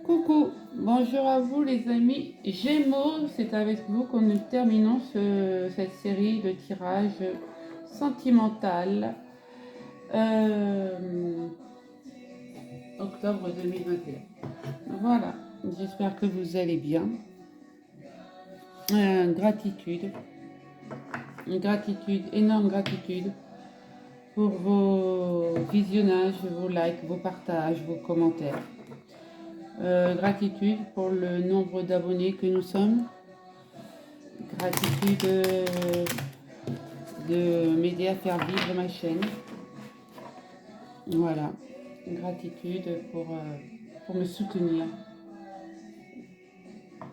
Coucou, bonjour à vous les amis Gémeaux, c'est avec vous que nous terminons cette série de tirages sentimental euh, octobre 2021. Voilà, j'espère que vous allez bien. Gratitude, énorme gratitude pour vos visionnages, vos likes, vos partages, vos commentaires. Gratitude pour le nombre d'abonnés que nous sommes. Gratitude de m'aider à faire vivre ma chaîne. Voilà. Gratitude pour me soutenir.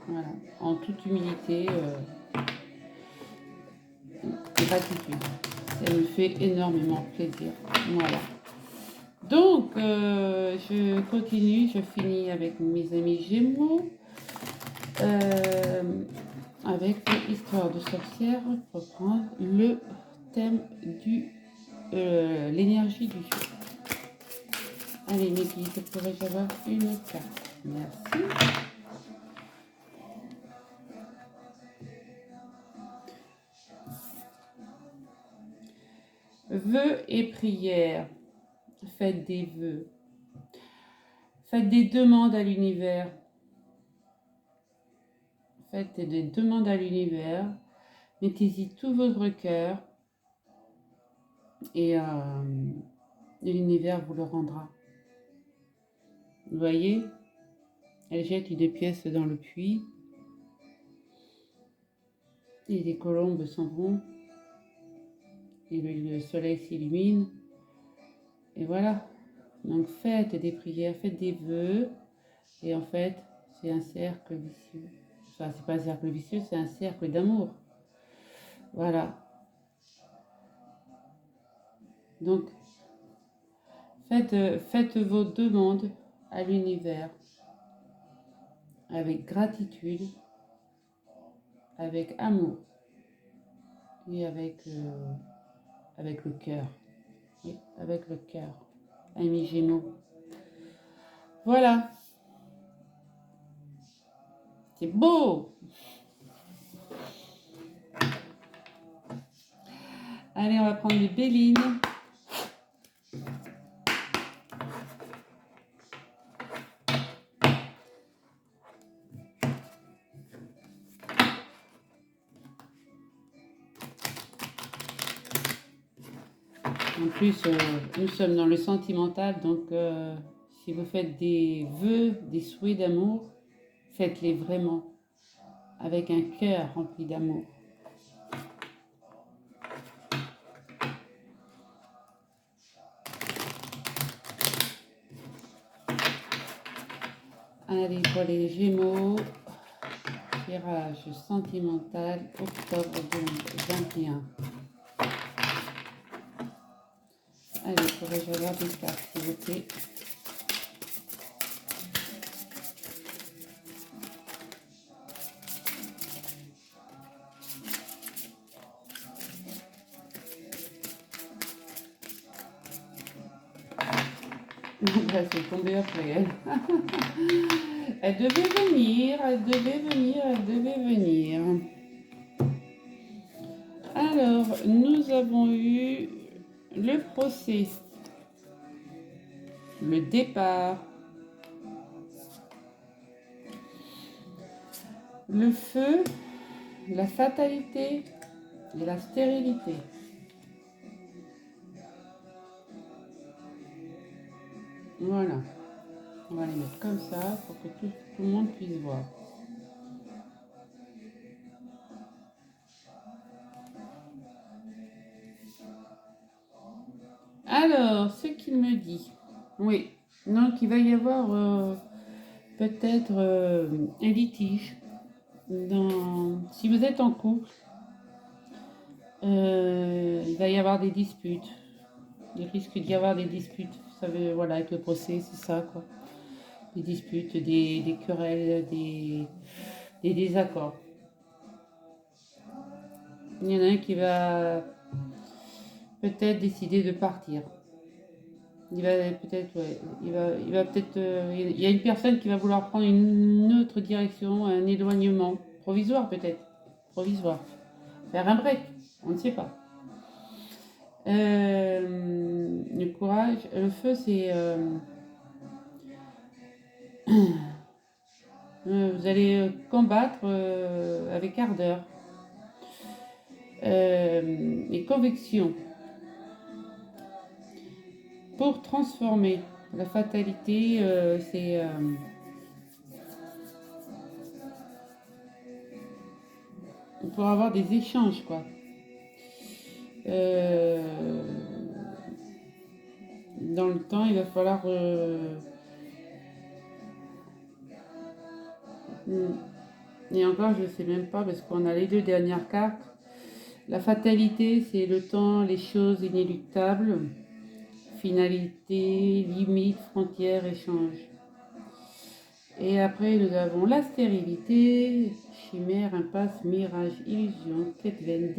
Voilà. En toute humilité, gratitude. Ça me fait énormément plaisir. Voilà. Donc, je continue, je finis avec mes amis Gémeaux. Avec Histoire de sorcière, pour prendre le thème l'énergie du jour. Allez, mes guides, pourrais-je avoir une carte? Merci. Vœux et prières. Faites des vœux. Faites des demandes à l'univers. Faites des demandes à l'univers. Mettez-y tout votre cœur. Et l'univers vous le rendra. Vous voyez? Elle jette une pièce dans le puits. Et les colombes s'en vont. Et le soleil s'illumine. Et voilà. Donc faites des prières, faites des vœux. Et en fait, c'est un cercle vicieux. Enfin, c'est pas un cercle vicieux, c'est un cercle d'amour. Voilà. Donc, faites vos demandes à l'univers avec gratitude, avec amour et avec le cœur. Oui, avec le cœur. Amis Gémeaux. Voilà. C'est beau. Allez, on va prendre les Bélines. En plus, nous sommes dans le sentimental, donc si vous faites des vœux, des souhaits d'amour, faites-les vraiment, avec un cœur rempli d'amour. Allez, pour les Gémeaux, tirage sentimental, octobre 2021. Allez, pourrais-je avoir des cartes, s'il vous plaît? C'est tombé après elle. Elle devait venir, elle devait venir, elle devait venir. Alors, nous avons eu le procès, le départ, le feu, la fatalité et la stérilité. Voilà. On va les mettre comme ça pour que tout le monde puisse voir. Alors, ce qu'il me dit. Oui. Donc, il va y avoir peut-être un litige. Si vous êtes en couple, il va y avoir des disputes. Il risque d'y avoir des disputes. Vous savez, voilà, avec le procès, c'est ça, quoi. Des disputes, des querelles, des désaccords. Il y en a un qui va peut-être décider de partir. Il va peut-être, ouais, il va peut-être, il y a une personne qui va vouloir prendre une autre direction, un éloignement provisoire peut-être, provisoire, faire un break, on ne sait pas. Le courage, le feu, c'est, vous allez combattre avec ardeur et conviction pour transformer. La fatalité, c'est pour avoir des échanges, quoi. Euh, dans le temps, il va falloir... et encore, je ne sais même pas, parce qu'on a les deux dernières cartes. La fatalité, c'est le temps, les choses inéluctables. Finalité, limite, frontière, échange. Et après, nous avons la stérilité, chimère, impasse, mirage, illusion, quête vaine,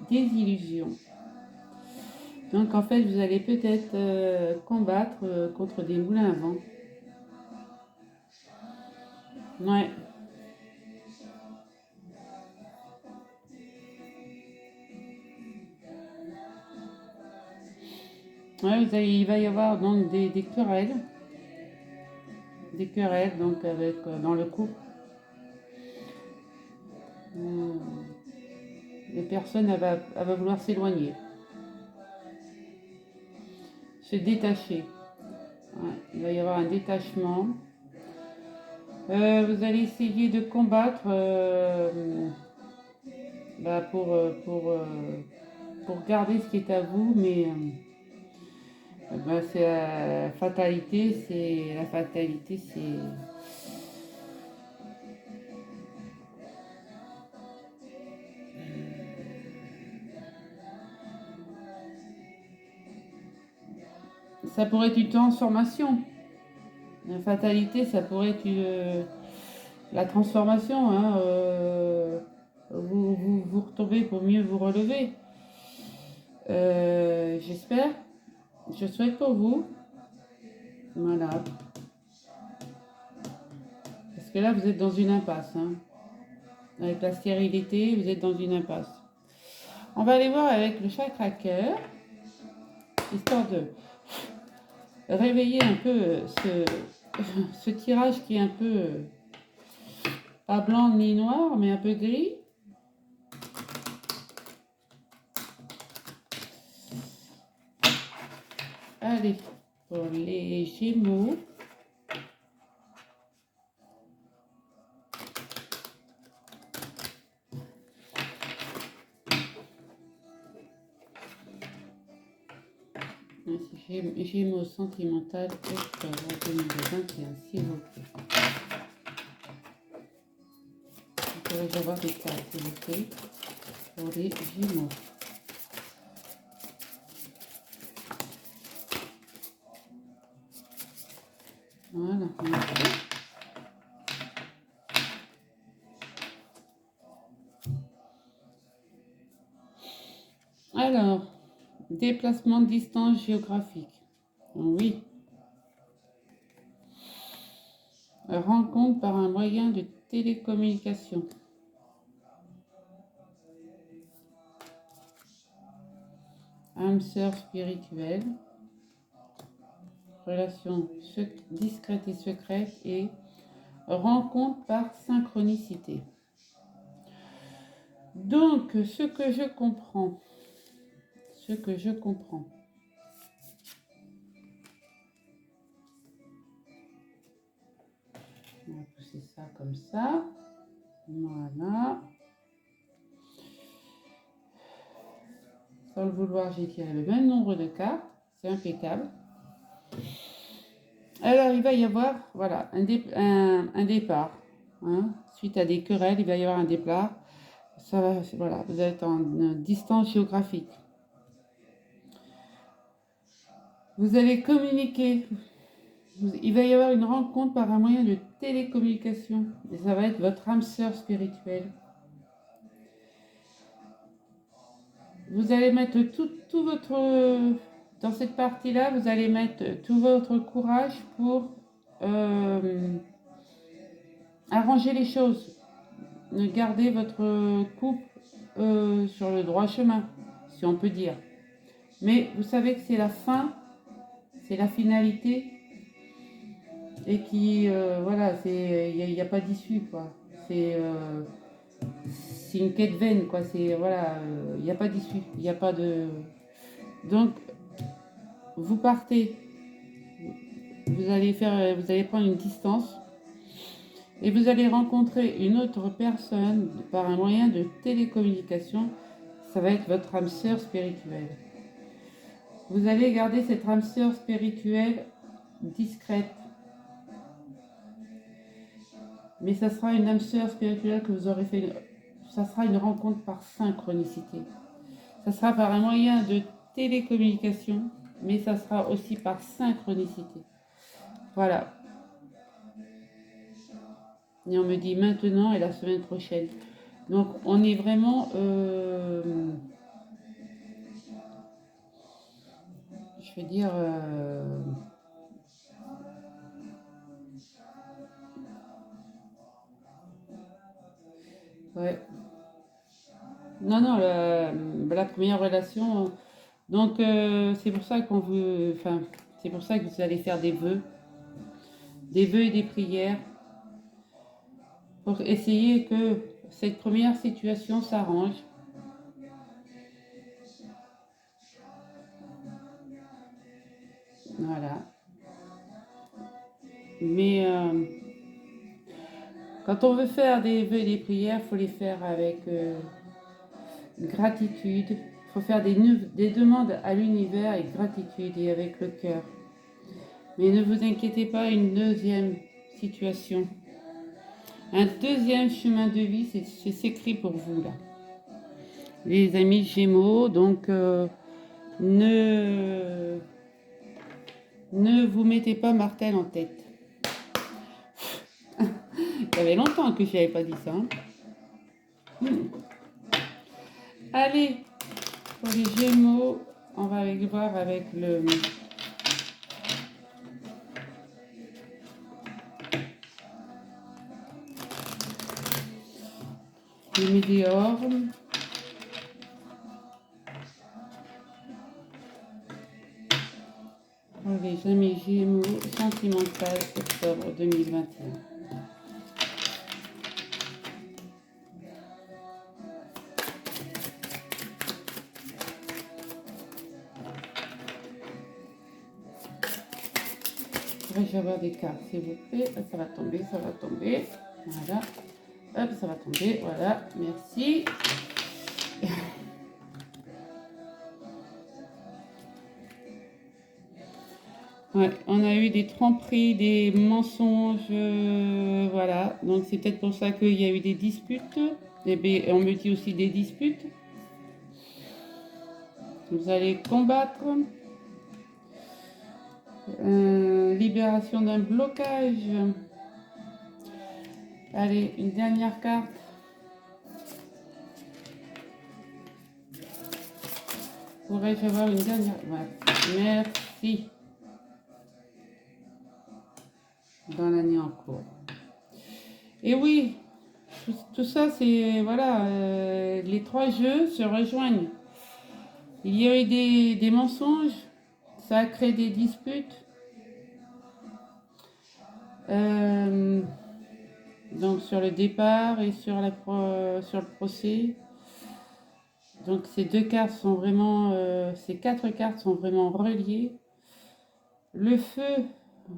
désillusion. Donc en fait, vous allez peut-être combattre contre des moulins à vent. Ouais. Ouais, il va y avoir donc des querelles. Des querelles donc avec, dans le couple. Euh, les personnes, elle va vouloir s'éloigner. Se détacher. Ouais, il va y avoir un détachement. Vous allez essayer de combattre bah, pour garder ce qui est à vous, mais bah, c'est la fatalité, ça pourrait être une transformation. La fatalité, ça pourrait être la transformation. Hein, vous retombez pour mieux vous relever. J'espère. Je souhaite pour vous. Voilà. Parce que là, vous êtes dans une impasse. Hein. Avec la stérilité, vous êtes dans une impasse. On va aller voir avec le chakra cœur, histoire de réveiller un peu ce tirage qui est un peu pas blanc ni noir, mais un peu gris. Allez, pour les Gémeaux. Gémeaux sentimental, octobre 2021, s'il vous plaît. Vous pourrez avoir des cartes, s'il vous plaît, pour les Gémeaux. Voilà, merci. Alors, déplacement de distance géographique. Oui. Rencontre par un moyen de télécommunication. Âme sœur spirituelle. Relation discrète et secrète et rencontre par synchronicité. Donc, ce que je comprends, on va pousser ça comme ça, voilà. Sans le vouloir, j'ai tiré le même nombre de cartes, c'est impeccable. Alors, il va y avoir, voilà, un départ. Hein. Suite à des querelles, il va y avoir un départ. Ça va, voilà, vous êtes en distance géographique. Vous allez communiquer. Il va y avoir une rencontre par un moyen de télécommunication. Et ça va être votre âme sœur spirituelle. Vous allez mettre tout votre dans cette partie-là, vous allez mettre tout votre courage pour euh, arranger les choses. Garder votre couple sur le droit chemin, si on peut dire. Mais vous savez que c'est la fin, c'est la finalité, et qui, voilà, il n'y a pas d'issue, quoi. C'est une quête vaine, quoi. C'est, voilà, il n'y a pas d'issue, il n'y a pas de... Donc, vous partez, vous allez prendre une distance, et vous allez rencontrer une autre personne par un moyen de télécommunication. Ça va être votre âme sœur spirituelle. Vous allez garder cette âme sœur spirituelle discrète. Mais ça sera une âme sœur spirituelle que vous aurez fait. Ça sera une rencontre par synchronicité. Ça sera par un moyen de télécommunication, mais ça sera aussi par synchronicité. Voilà. Et on me dit maintenant et la semaine prochaine. Donc on est vraiment... je veux dire... ouais. Non, non, la première relation... Donc c'est pour ça qu'on veut... Enfin, c'est pour ça que vous allez faire des vœux et des prières pour essayer que cette première situation s'arrange. Voilà. Mais quand on veut faire des vœux et des prières, il faut les faire avec gratitude. Il faut faire des demandes à l'univers avec gratitude et avec le cœur. Mais ne vous inquiétez pas, une deuxième situation, un deuxième chemin de vie, c'est écrit pour vous là. Les amis Gémeaux, donc ne vous mettez pas Martel en tête. Il y avait longtemps que je n'avais pas dit ça. Allez, pour les Gémeaux, on va voir avec le météore. Pour les amis Gémeaux, sentimental, octobre 2021. Pourrais-je avoir des cartes, s'il vous plaît? Ça va tomber, ça va tomber. Voilà. Hop, ça va tomber. Voilà, merci. Ouais, on a eu des tromperies, des mensonges, voilà. Donc c'est peut-être pour ça qu'il y a eu des disputes. Et bien, on me dit aussi des disputes. Vous allez combattre. Libération d'un blocage. Allez, une dernière carte. Pourrais-je avoir une dernière? Ouais. Merci. Dans l'année en cours. Et oui, tout ça, c'est... Voilà, les trois jeux se rejoignent. Il y a eu des mensonges. Ça a créé des disputes. Donc sur le départ et sur le procès. Donc ces deux cartes sont vraiment, ces quatre cartes sont vraiment reliées. Le feu,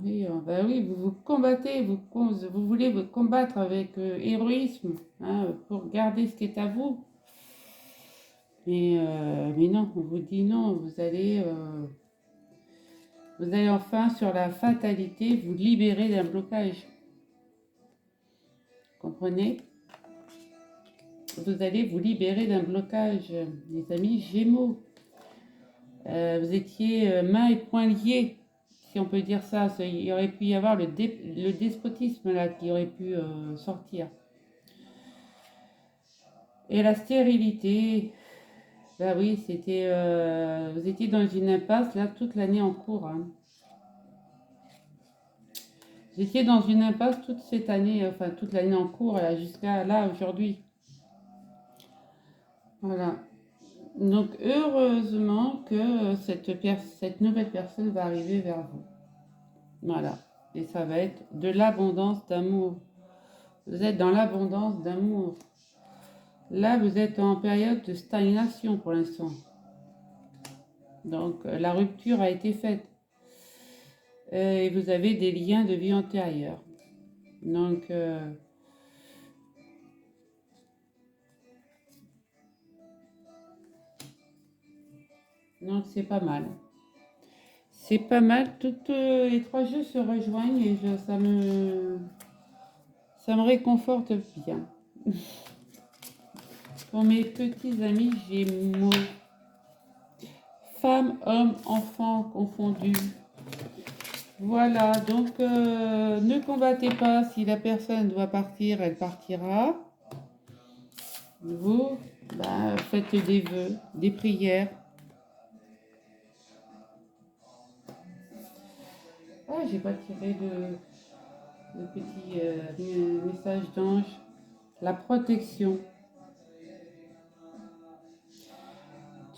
oui, bah oui, vous vous combattez, vous voulez vous combattre avec héroïsme, hein, pour garder ce qui est à vous. Mais non, on vous dit non, vous allez enfin sur la fatalité vous libérer d'un blocage. Comprenez? Vous allez vous libérer d'un blocage, les amis Gémeaux. Vous étiez mains et poings liés, si on peut dire ça. Il aurait pu y avoir le despotisme là qui aurait pu sortir. Et la stérilité, Bah oui, c'était, vous étiez dans une impasse là toute l'année en cours, hein. Vous étiez dans une impasse toute cette année, enfin toute l'année en cours, là, jusqu'à là aujourd'hui. Voilà. Donc heureusement que cette nouvelle personne va arriver vers vous. Voilà. Et ça va être de l'abondance d'amour. Vous êtes dans l'abondance d'amour. Là, vous êtes en période de stagnation pour l'instant. Donc la rupture a été faite. Et vous avez des liens de vie antérieure. Donc, c'est pas mal. C'est pas mal. Toutes les trois jeux se rejoignent et ça me réconforte bien. Pour mes petits amis Gémeaux, femmes, hommes, enfants confondus. Voilà, donc ne combattez pas. Si la personne doit partir, elle partira. Vous, faites des vœux, des prières. Ah, j'ai pas tiré de petit message d'ange. La protection.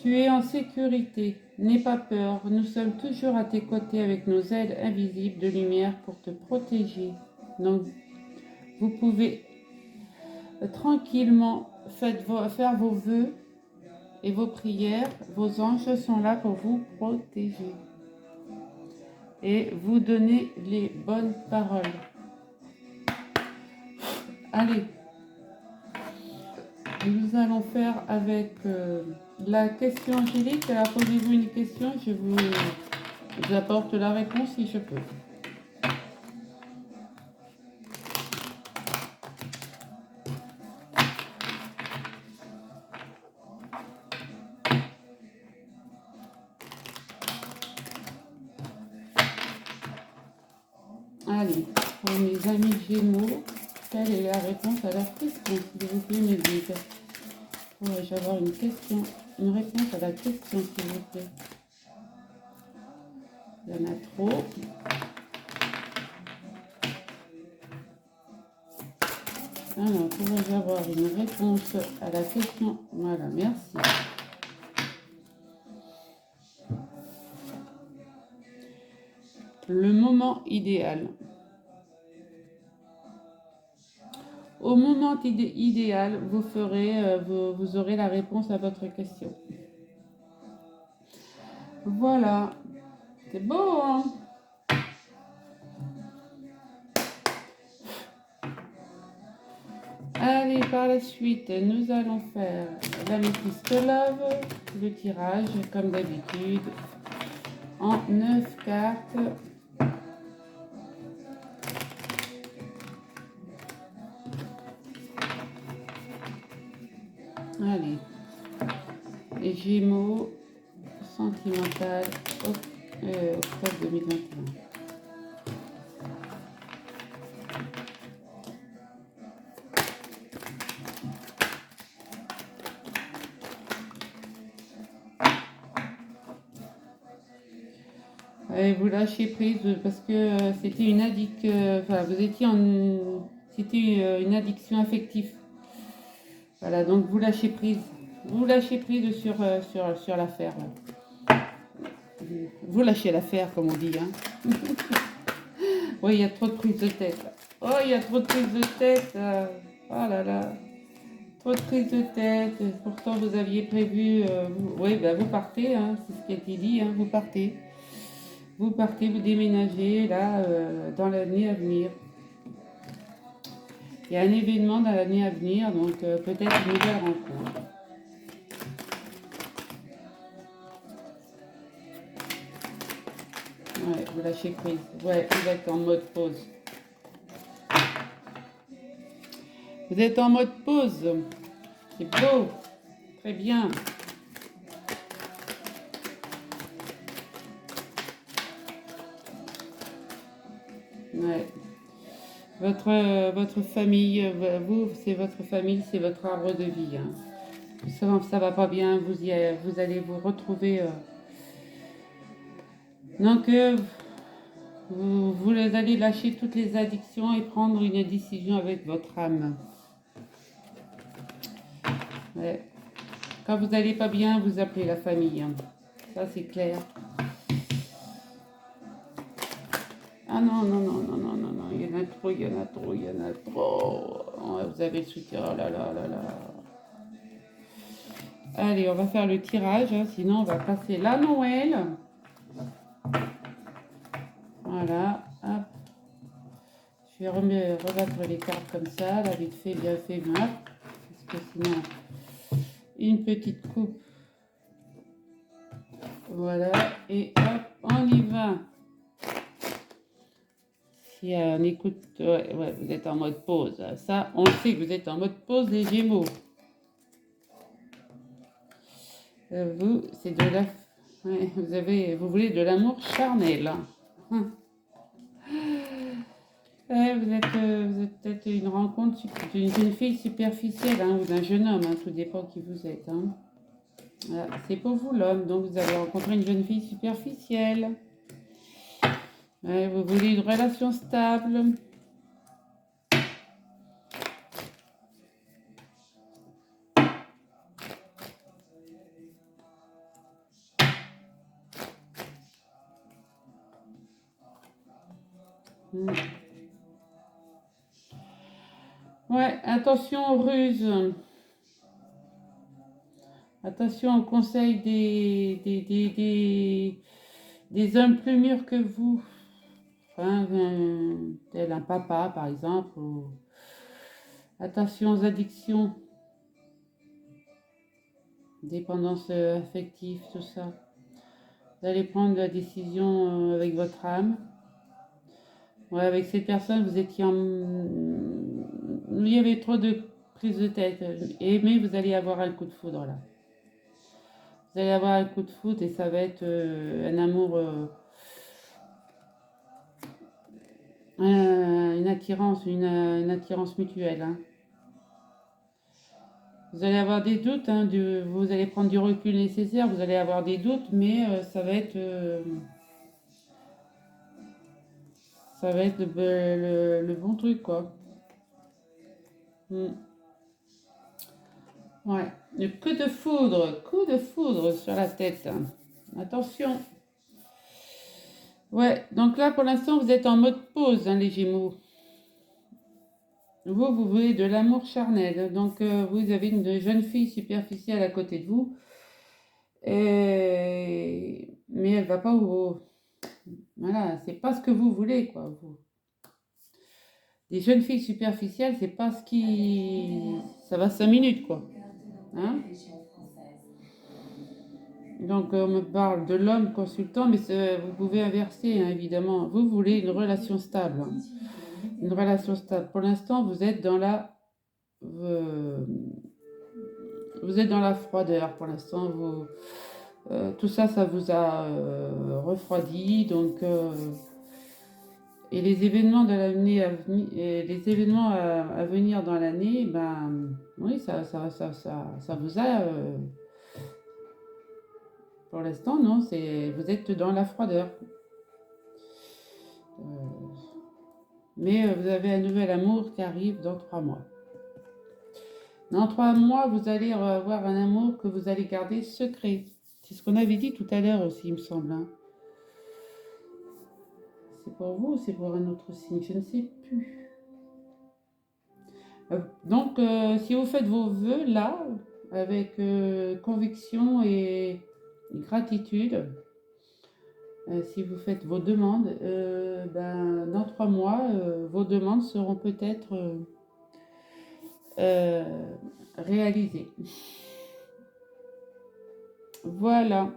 Tu es en sécurité. N'aie pas peur. Nous sommes toujours à tes côtés avec nos ailes invisibles de lumière pour te protéger. Donc, vous pouvez tranquillement faire vos vœux et vos prières. Vos anges sont là pour vous protéger et vous donner les bonnes paroles. Allez, nous allons faire avec la question angélique. Alors, posez-vous une question, je vous apporte la réponse si je peux. Allez, pour mes amis Gémeaux, quelle est la réponse à leur question? S'il vous plaît, me dites. Pourrais-je avoir une réponse à la question, s'il vous plaît? Il y en a trop. Alors, pourrais-je avoir une réponse à la question? Voilà, merci. Le moment idéal. Au moment idéal, vous aurez la réponse à votre question. Voilà. C'est beau, hein? Allez, par la suite, nous allons faire la Métiste Love, le tirage, comme d'habitude, en 9 cartes. Allez, les Gémeaux, sentimental, octobre 2021. Et vous lâchez prise parce que c'était une addiction, vous étiez c'était une addiction affective. Voilà, donc vous lâchez prise. Vous lâchez prise sur l'affaire. Vous lâchez l'affaire, comme on dit. Hein. Oui, il y a trop de prise de tête. Oh, il y a trop de prise de tête. Oh là là. Trop de prise de tête. Pourtant, vous aviez prévu. Oui, vous partez. Hein, c'est ce qui a été dit. Hein, vous partez. Vous partez, vous déménagez là dans l'année à venir. Il y a un événement dans l'année à venir, donc peut-être une nouvelle rencontre. Ouais, vous lâchez prise. Ouais, vous êtes en mode pause. Vous êtes en mode pause. C'est beau. Très bien. Ouais. Votre famille, vous, c'est votre famille, c'est votre arbre de vie. Hein. Ça va pas bien, vous allez vous retrouver. Donc, vous allez lâcher toutes les addictions et prendre une décision avec votre âme. Ouais. Quand vous n'allez pas bien, vous appelez la famille. Hein. Ça, c'est clair. Ah non, non, non, non, non, non, non, il y en a trop, il y en a trop, il y en a trop. Oh, vous avez le soutien, oh là là là là. Allez, on va faire le tirage, hein, sinon on va passer la Noël. Voilà, hop. Je vais rebattre les cartes comme ça, là, vite fait, bien fait, mal. Parce que sinon, une petite coupe. Voilà, et hop, on y va. Si on écoute, ouais, vous êtes en mode pause. Ça, on sait que vous êtes en mode pause des Gémeaux. Vous, c'est de la... Ouais, vous voulez de l'amour charnel. Hein. Ouais, vous êtes peut-être une rencontre d'une jeune fille superficielle hein, ou d'un jeune homme, hein, tout dépend qui vous êtes. Hein. Voilà, c'est pour vous l'homme, donc vous allez rencontrer une jeune fille superficielle. Ouais, vous voulez une relation stable. Hmm. Ouais, attention aux ruses. Attention aux conseils des hommes plus mûrs que vous. Enfin, tel un papa, par exemple. Attention aux addictions, dépendance affective, tout ça. Vous allez prendre la décision avec votre âme. Ouais, avec cette personne, vous étiez en... Il y avait trop de prise de tête. Mais vous allez avoir un coup de foudre là. Vous allez avoir un coup de foudre et ça va être un amour, une attirance mutuelle. Hein. Vous allez avoir des doutes, hein, vous allez prendre du recul nécessaire, vous allez avoir des doutes, mais ça va être le bon truc, quoi. Mm. Ouais. Le coup de foudre sur la tête. Hein. Attention. Ouais, donc là, pour l'instant, vous êtes en mode pause, hein, les Gémeaux. Vous voulez de l'amour charnel. Donc, vous avez une jeune fille superficielle à côté de vous. Mais elle va pas vous... Voilà, c'est pas ce que vous voulez, quoi. Vous. Des jeunes filles superficielles, c'est pas ce qui... Ça va 5 minutes, quoi. Hein? Donc, on me parle de l'homme consultant, mais vous pouvez inverser, hein, évidemment. Vous voulez une relation stable. Hein. Une relation stable. Pour l'instant, euh, vous êtes dans la froideur. Pour l'instant, tout ça, ça vous a refroidi. Donc, et les événements de l'année à venir, les événements à venir dans l'année, ben, oui, ça vous a. Pour l'instant, non, vous êtes dans la froideur. Euh, mais vous avez un nouvel amour qui arrive dans 3 mois. Dans 3 mois, vous allez avoir un amour que vous allez garder secret. C'est ce qu'on avait dit tout à l'heure aussi, il me semble. Hein. C'est pour vous ou c'est pour un autre signe? Je ne sais plus. Donc, si vous faites vos vœux là, avec conviction et gratitude, si vous faites vos demandes, ben, dans 3 mois, vos demandes seront peut-être réalisées. Voilà.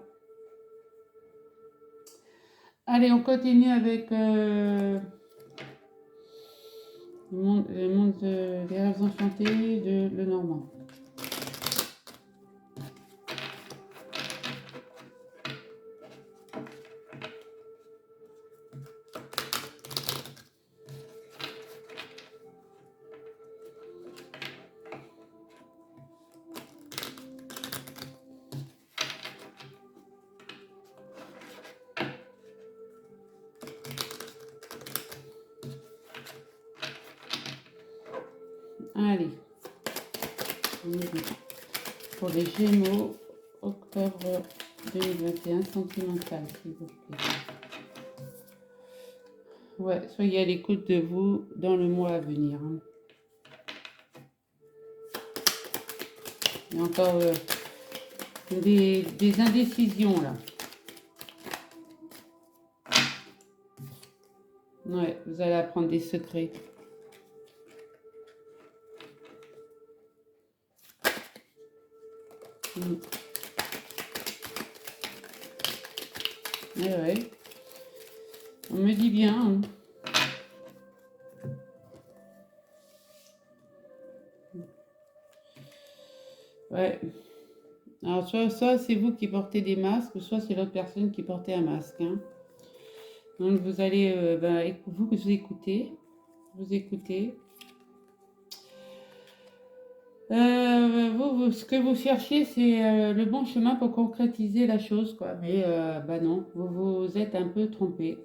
Allez, on continue avec le monde des rêves enchantés de Lenormand. Allez, on est bon. Pour les Gémeaux, octobre 2021, sentimental, s'il vous plaît. Ouais, soyez à l'écoute de vous dans le mois à venir. Hein. Il y a encore des indécisions là. Ouais, vous allez apprendre des secrets. Ouais. On me dit bien. Hein. Ouais. Alors, soit c'est vous qui portez des masques, soit c'est l'autre personne qui portait un masque. Hein. Donc, vous allez, vous écoutez. Vous écoutez. Ce que vous cherchez, c'est le bon chemin pour concrétiser la chose, quoi. Mais non, vous vous êtes un peu trompé.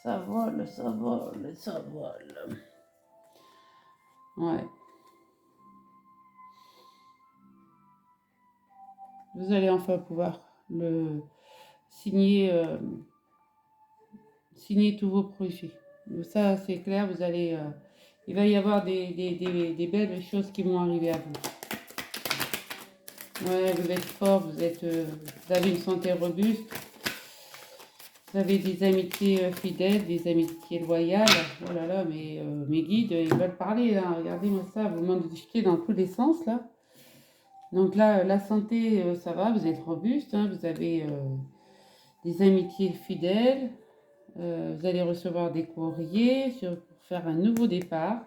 Ça vole, ça vole, ça vole. Ouais. Vous allez enfin pouvoir le signer, signer tous vos projets. Ça, c'est clair, vous allez, il va y avoir des belles choses qui vont arriver à vous. Ouais, vous êtes fort, vous avez une santé robuste. Vous avez des amitiés fidèles, des amitiés loyales. Oh là là, mais mes guides, ils veulent parler. Là. Regardez-moi ça, vous m'indiquez dans tous les sens là. Donc là, la santé, ça va, vous êtes robuste. Hein, vous avez des amitiés fidèles. Vous allez recevoir des courriers pour faire un nouveau départ.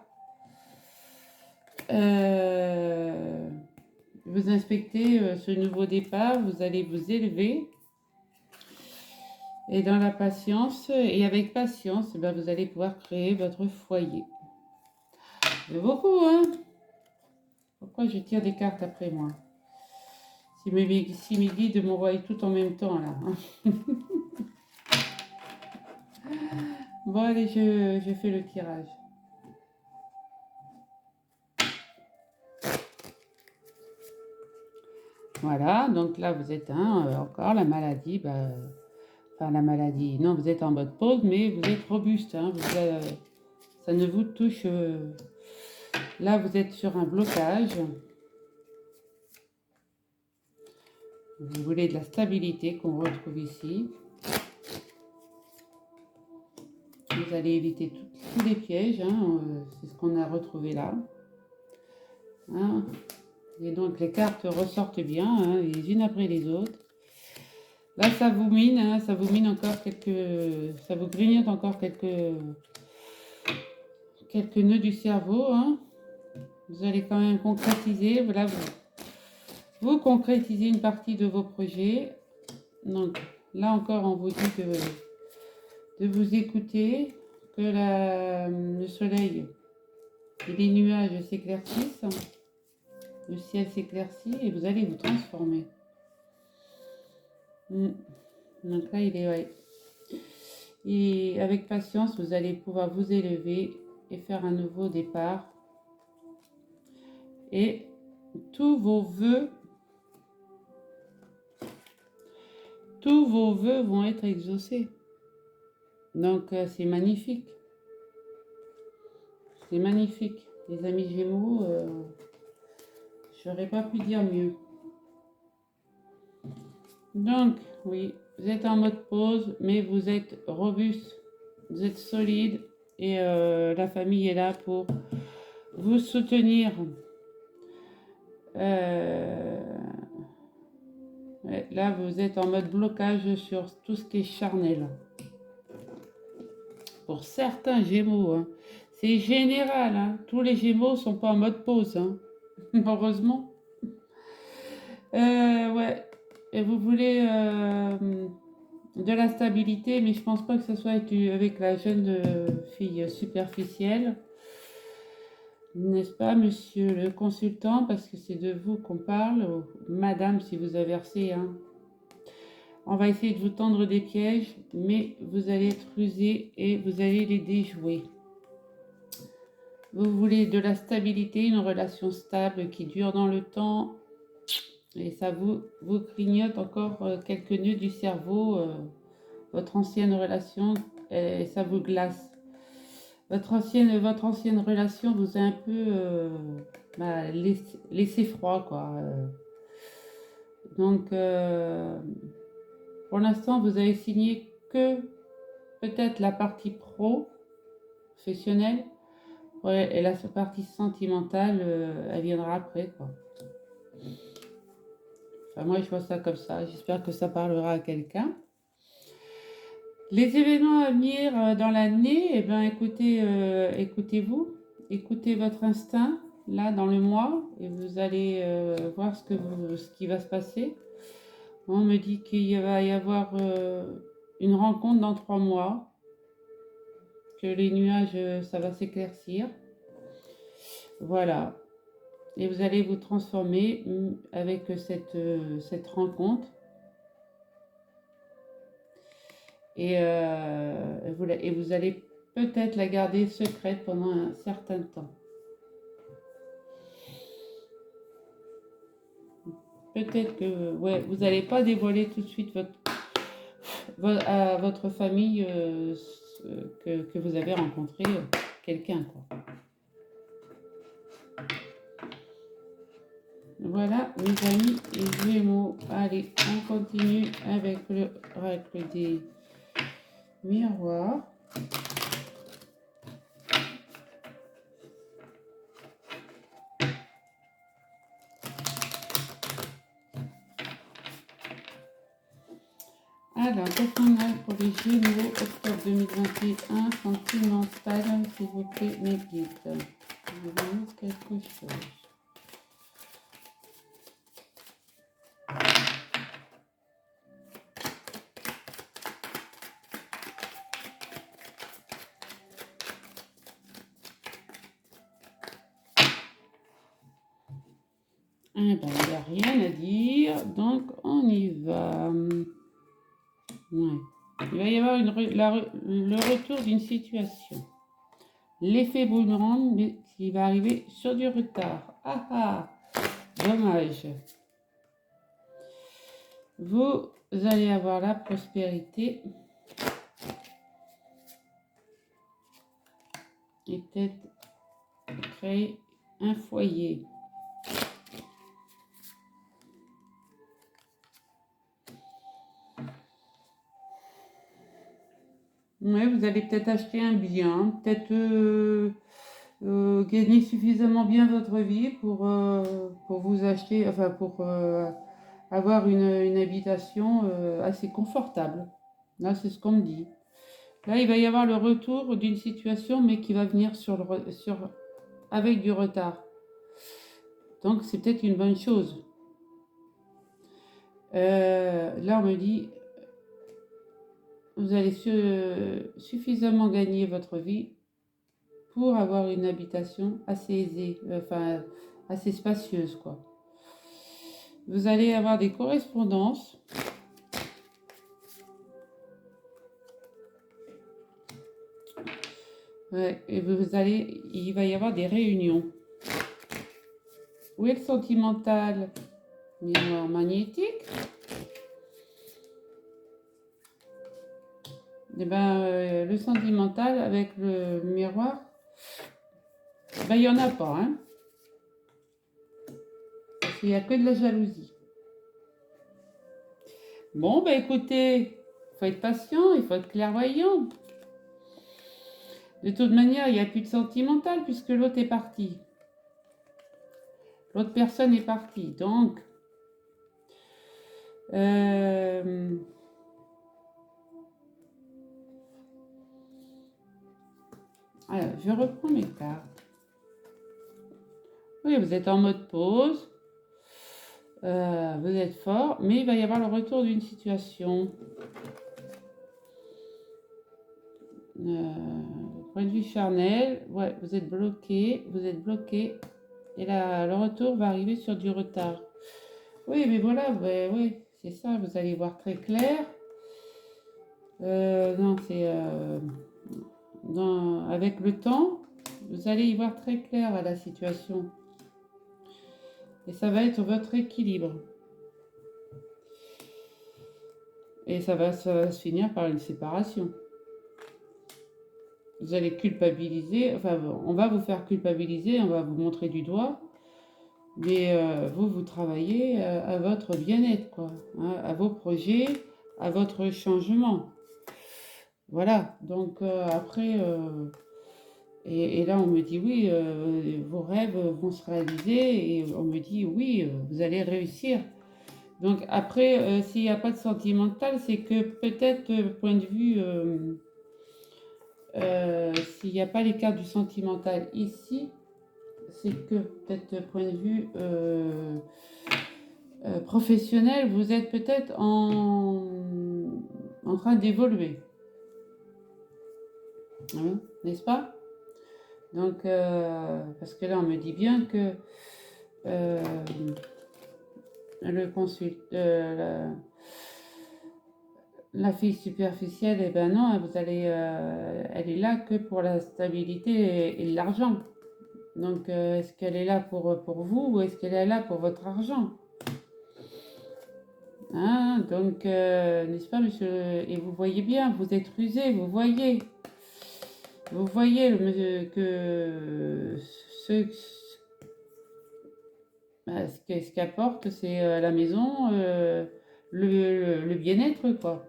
Vous inspectez ce nouveau départ, vous allez vous élever. Et dans la patience, et avec patience, vous allez pouvoir créer votre foyer. C'est beaucoup, hein? Pourquoi je tire des cartes après moi? Si mes guides m'envoient tout en même temps, là. Hein. Bon, allez, je fais le tirage. Voilà, donc là, vous êtes encore la maladie. Enfin, la maladie, non, vous êtes en mode pause, mais vous êtes robuste. Hein, ça ne vous touche... là, vous êtes sur un blocage. Vous voulez de la stabilité qu'on retrouve ici. Vous allez éviter tous les pièges. Hein, c'est ce qu'on a retrouvé là. Hein, et donc, les cartes ressortent bien, hein, les unes après les autres. Là, ça vous mine, hein, ça vous mine encore ça vous grignote encore quelques nœuds du cerveau. Hein. Vous allez quand même concrétiser. Voilà, vous concrétisez une partie de vos projets. Donc, là encore, on vous dit de vous écouter, que le soleil et les nuages s'éclaircissent, le ciel s'éclaircit et vous allez vous transformer. Donc là, il est... Ouais. Et avec patience, vous allez pouvoir vous élever et faire un nouveau départ. Et tous vos vœux vont être exaucés. Donc, c'est magnifique. C'est magnifique. Les amis Gémeaux, je n'aurais pas pu dire mieux. Donc, oui, vous êtes en mode pause, mais vous êtes robuste, vous êtes solide et la famille est là pour vous soutenir. Là, vous êtes en mode blocage sur tout ce qui est charnel. Pour certains Gémeaux, hein. C'est général, hein. Tous les Gémeaux sont pas en mode pause, hein. Heureusement. Ouais. Et vous voulez de la stabilité, mais je pense pas que ce soit avec la jeune fille superficielle. N'est-ce pas, monsieur le consultant, parce que c'est de vous qu'on parle, ou madame si vous avez versé, hein. On va essayer de vous tendre des pièges, mais vous allez être rusé et vous allez les déjouer. Vous voulez de la stabilité, une relation stable qui dure dans le temps, et ça vous clignote encore quelques nœuds du cerveau, votre ancienne relation, et ça vous glace. Votre ancienne relation vous a un peu laissé froid, quoi. Donc, pour l'instant, vous avez signé que peut-être la partie professionnelle, ouais, et la partie sentimentale, elle viendra après, quoi. Enfin, moi, je vois ça comme ça. J'espère que ça parlera à quelqu'un. Les événements à venir dans l'année, eh ben, écoutez-vous, écoutez votre instinct, là, dans le mois, et vous allez voir ce qui va se passer. On me dit qu'il va y avoir une rencontre dans 3 mois, que les nuages, ça va s'éclaircir. Voilà. Et vous allez vous transformer avec cette rencontre. Et vous allez peut-être la garder secrète pendant un certain temps. Peut-être que ouais, vous n'allez pas dévoiler tout de suite à votre famille que vous avez rencontré quelqu'un, quoi. Voilà, mes amis et Gémeaux. Allez, on continue avec le règle des miroirs. Alors, qu'est-ce qu'on a pour les Gémeaux, octobre 2021, sentimental, s'il vous plaît, mes guides. Je vous demande quelque chose. Eh ben, il n'y a rien à dire, donc on y va. Ouais. Il va y avoir le retour d'une situation. L'effet boomerang, mais qui va arriver sur du retard. Ah ah, dommage. Vous allez avoir la prospérité et peut-être créer un foyer. Ouais, vous allez peut-être acheter un bien, peut-être gagner suffisamment bien votre vie pour vous acheter, enfin pour avoir une habitation assez confortable. Là, c'est ce qu'on me dit. Là, il va y avoir le retour d'une situation, mais qui va venir avec du retard. Donc, c'est peut-être une bonne chose. Là, on me dit, vous allez suffisamment gagner votre vie pour avoir une habitation assez aisée, enfin assez spacieuse, quoi. Vous allez avoir des correspondances. Ouais, et il va y avoir des réunions. Où est le sentimental? Miroir magnétique. Et ben, le sentimental avec le miroir, ben, il n'y en a pas, hein. Parce qu'il n'y a que de la jalousie. Bon, ben écoutez, il faut être patient, il faut être clairvoyant. De toute manière, il n'y a plus de sentimental puisque l'autre est parti. L'autre personne est partie. Donc, alors, je reprends mes cartes. Oui, vous êtes en mode pause. Vous êtes fort, mais il va y avoir le retour d'une situation. point de vue charnel, ouais, vous êtes bloqué, et là, le retour va arriver sur du retard. Oui, mais voilà, oui, c'est ça, vous allez voir très clair. Non, c'est avec le temps, vous allez y voir très clair à la situation. Et ça va être votre équilibre. Et ça va se finir par une séparation. Vous allez culpabiliser, enfin, on va vous faire culpabiliser, on va vous montrer du doigt, mais vous travaillez à votre bien-être, quoi, hein, à vos projets, à votre changement. Voilà, donc après, et là on me dit oui, vos rêves vont se réaliser, et on me dit oui, vous allez réussir. Donc après, s'il n'y a pas de sentimental, c'est que peut-être, point de vue, s'il n'y a pas les cartes du sentimental ici, c'est que peut-être point de vue professionnel, vous êtes peut-être en train d'évoluer. Hein, n'est-ce pas? Donc, parce que là, on me dit bien que le la fille superficielle, eh ben non, vous allez, elle est là que pour la stabilité et l'argent. Donc, est-ce qu'elle est là pour vous ou est-ce qu'elle est là pour votre argent? Hein, donc, n'est-ce pas, monsieur? Et vous voyez bien, vous êtes rusé, vous voyez. Vous voyez que ce qu'apporte, c'est la maison, le bien-être, quoi.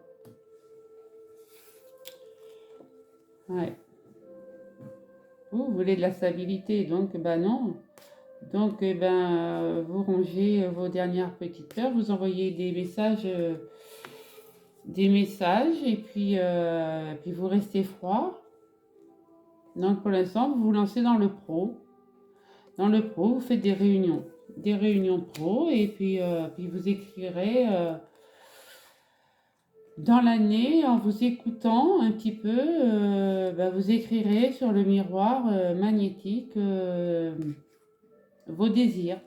Ouais. Vous voulez de la stabilité, donc, ben non. Donc, eh ben, vous rangez vos dernières petites peurs, vous envoyez des messages, et puis vous restez froid. Donc, pour l'instant, vous vous lancez dans le pro. Dans le pro, vous faites des réunions pro, et puis vous écrirez dans l'année, en vous écoutant un petit peu, vous écrirez sur le miroir magnétique vos désirs.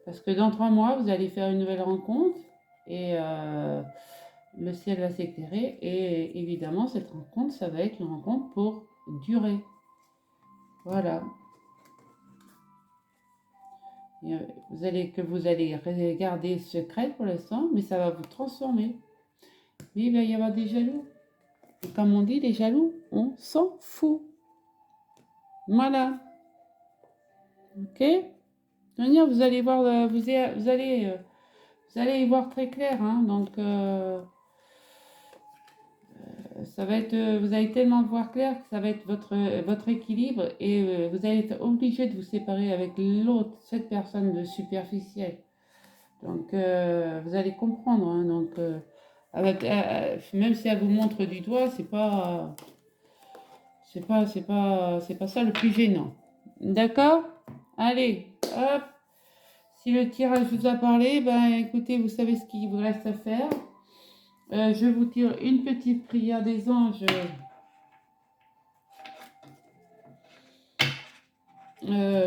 Parce que dans 3 mois, vous allez faire une nouvelle rencontre, et le ciel va s'éclairer, et évidemment, cette rencontre, ça va être une rencontre pour durer. Voilà. Et, vous allez garder secrète pour l'instant, mais ça va vous transformer. Mais il va y avoir des jaloux. Et comme on dit, les jaloux, on s'en fout. Voilà. Ok? Vous allez voir, vous allez y voir très clair, hein, donc ça va être, vous allez tellement voir clair que ça va être votre équilibre, et vous allez être obligé de vous séparer avec l'autre, cette personne de superficielle. Donc vous allez comprendre, hein, donc même si elle vous montre du doigt, c'est pas ça le plus gênant. D'accord? Allez, hop. Si le tirage vous a parlé, ben écoutez, vous savez ce qu'il vous reste à faire. Je vous tire une petite prière des anges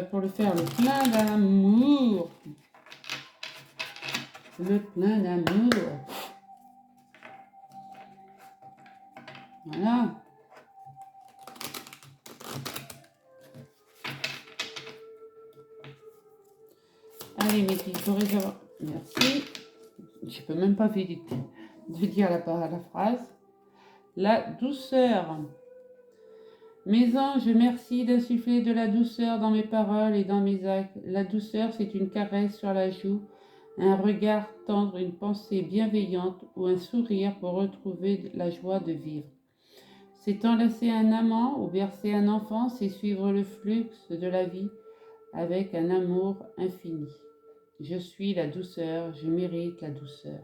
pour le faire le plein d'amour. Le plein d'amour. Voilà. Allez, mes petits avoir. Merci. Je peux même pas de dire la phrase. La douceur. Mes anges, merci d'insuffler de la douceur dans mes paroles et dans mes actes. La douceur, c'est une caresse sur la joue, un regard tendre, une pensée bienveillante ou un sourire pour retrouver la joie de vivre. C'est enlacer un amant ou bercer un enfant, c'est suivre le flux de la vie avec un amour infini. Je suis la douceur, je mérite la douceur.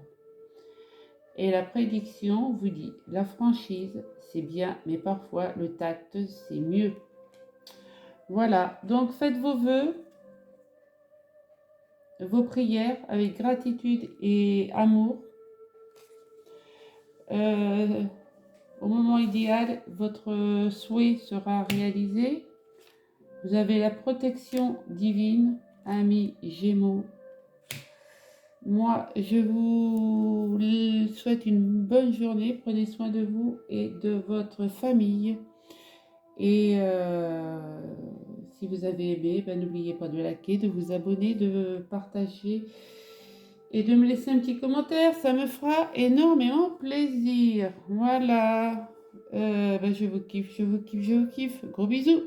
Et la prédiction vous dit, la franchise, c'est bien, mais parfois le tact, c'est mieux. Voilà, donc faites vos vœux, vos prières avec gratitude et amour. euh, au moment idéal, votre souhait sera réalisé. Vous avez la protection divine, amis Gémeaux. Moi, je vous souhaite une bonne journée. Prenez soin de vous et de votre famille. Et si vous avez aimé, ben, n'oubliez pas de liker, de vous abonner, de partager et de me laisser un petit commentaire. Ça me fera énormément plaisir. Voilà. Ben, je vous kiffe, je vous kiffe, je vous kiffe. Gros bisous.